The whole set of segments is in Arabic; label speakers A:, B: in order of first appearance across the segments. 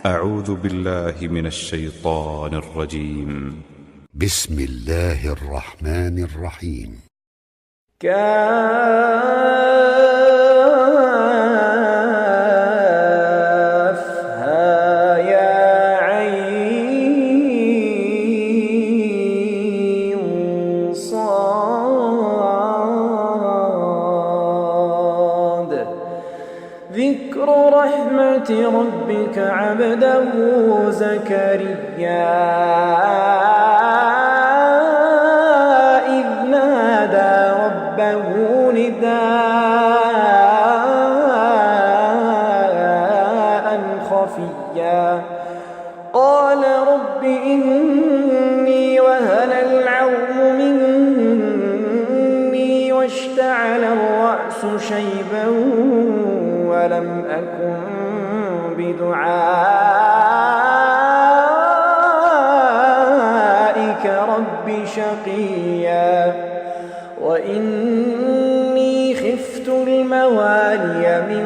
A: أعوذ بالله من الشيطان الرجيم.
B: بسم الله الرحمن الرحيم.
C: كافها يا عين صاد ذكر رحمة ربك عبده زكريا إذ نادى ربه نداء خفيا قال رب إني وهن العظم مني واشتعل الرأس شيبا ولم أكن بدعائك رب شقيا وإني خفت الموالي من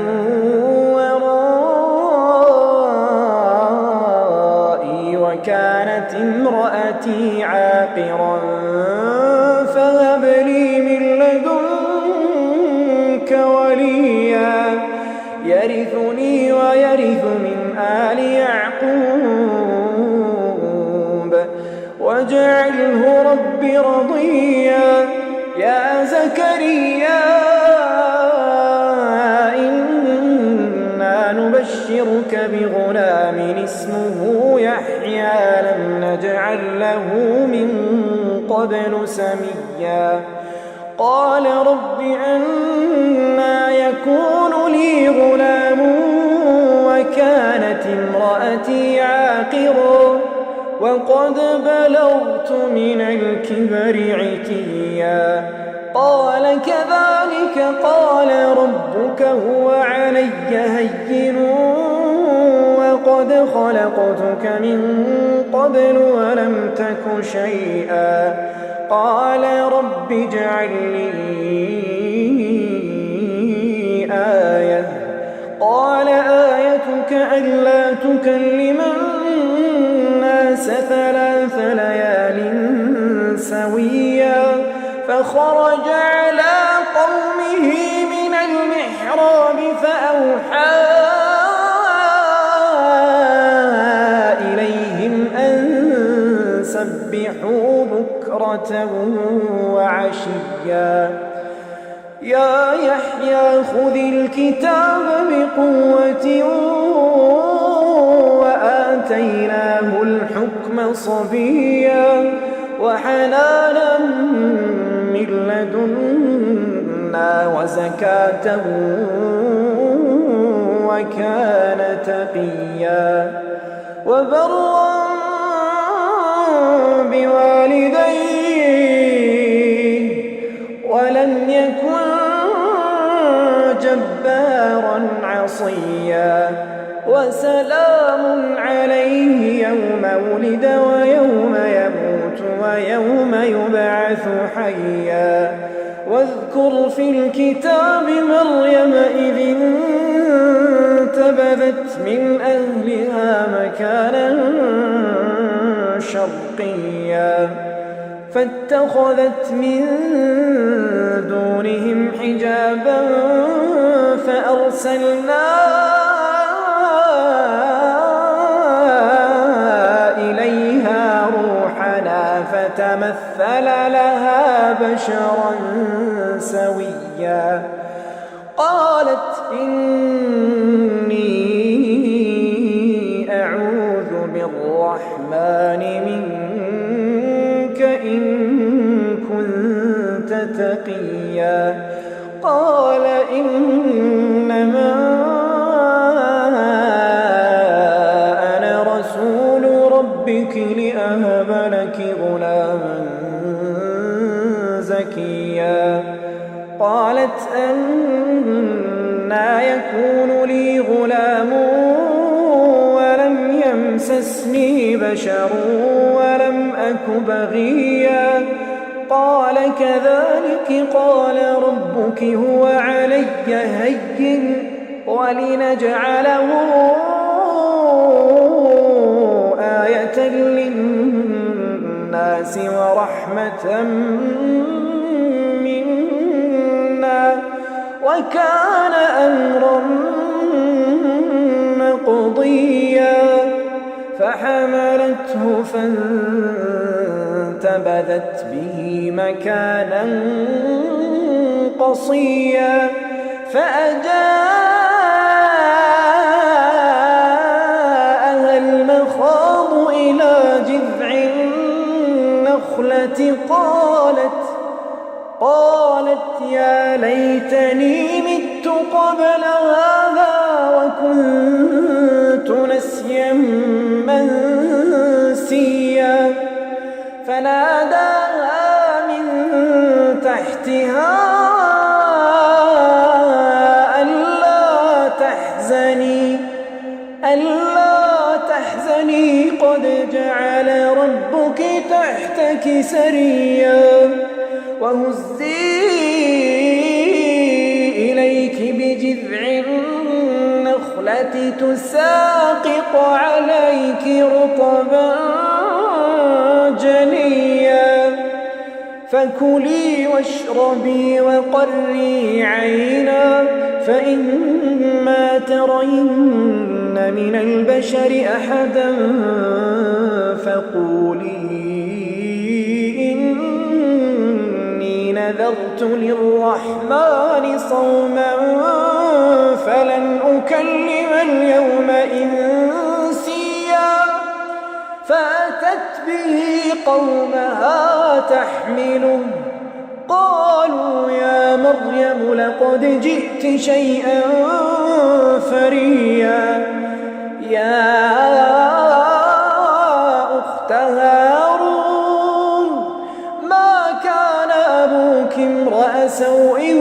C: ورائي وكانت امرأتي عاقرا فهب لي من لدنك وليا يرثني ويرث من آل يعقوب واجعله رب رضيا يا زكريا إنا نبشرك بغلام اسمه يحيى لم نجعل له من قبل سميا قال رب أنى يكون لي غلام وكانت امرأتي عاقرا وقد بلغت من الكبر عتيا قال كذلك قال ربك هو علي هين وقد خلقتك من قبل ولم تك شيئا قال رب اجعل لي آية قال آيتك ألا تكلم الناس 3 ليال سويا فخرج على قومه من المحراب فأوحى إليهم أن سبحوا بكرة وعشيا يا يحيى خذ الكتاب بقوة وآتيناه الحكم صبيا وحنانا من لدنا وزكاة وكان تقيا وبرا بوالديه ولم يكن جبارا عصيا وسلام عليه يوم ولد ويوم يموت ويوم يبعث حيا واذكر في الكتاب مريم إذ انتبذت من أهلها مكانا شرقيا فاتخذت من دونهم حجابا فأرسلنا إليها روحنا فتمثل لها بشرا سويا قالت إني أعوذ بالرحمن منك إن كنت تقيا قال إنما أنا رسول ربك لأهب لك غلاما زكيا قالت أنى يكون لي غلام ولم يمسسني بشر ولم أك بغيا قال كذلك قال ربك هو علي هين ولنجعله الناس ورحمة منا وكان أمرا مقضيا فحملته فانتبذت به مكانا قصيا فأجاءها المخاض إلى جذع النخلة قالت يا ليتني مت قبل هذا وكنت نسيا منسيا فناداها من تحتها ألا تحزني قد جعل ربك تحتك سريا وهزي إليك بجذع النخلة تساقط عليك رطبا جنيا فكلي واشربي وقري عينا فإما ترين من البشر أحدا فقولي إني نذرت للرحمن صوما فلن أكلم اليوم إنسيا فأتت به قومها تحمله قالوا يا مريم لقد جئت شيئا فريا يا أخت هارون ما كان أبوك امرأ سوء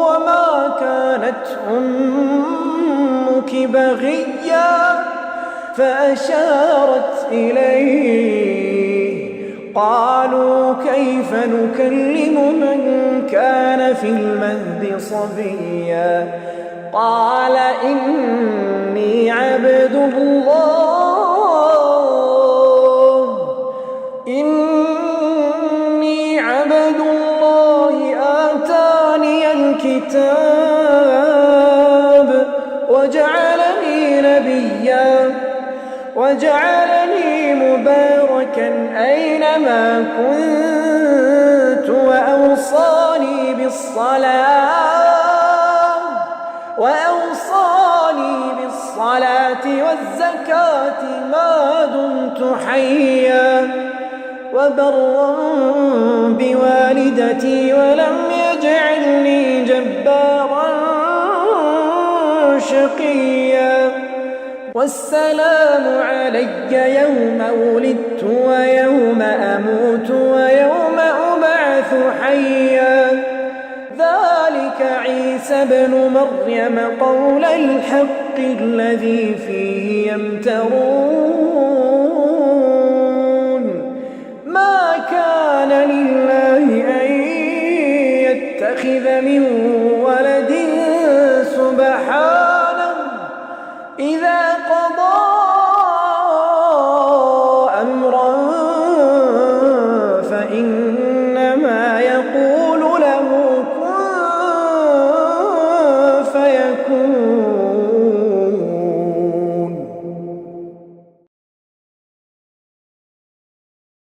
C: وما كانت أمك بغيا فأشارت إليه قالوا كيف نكلم من كان في المهد صبيا قال إني عبد الله آتاني الكتاب وجعلني نبيا وجعلني مباركا أينما كنت وأوصاني بالصلاة والزكاة ما دمت حيا وبرا بوالدتي ولم يجعلني جبارا شقيا والسلام علي يوم ولدت ويوم أموت ويوم أبعث حيا ذلك عيسى ابن مريم قول الحق الذي فيه يمترون ما كان لله أن يتخذ من ولد سبحانه إذا قضى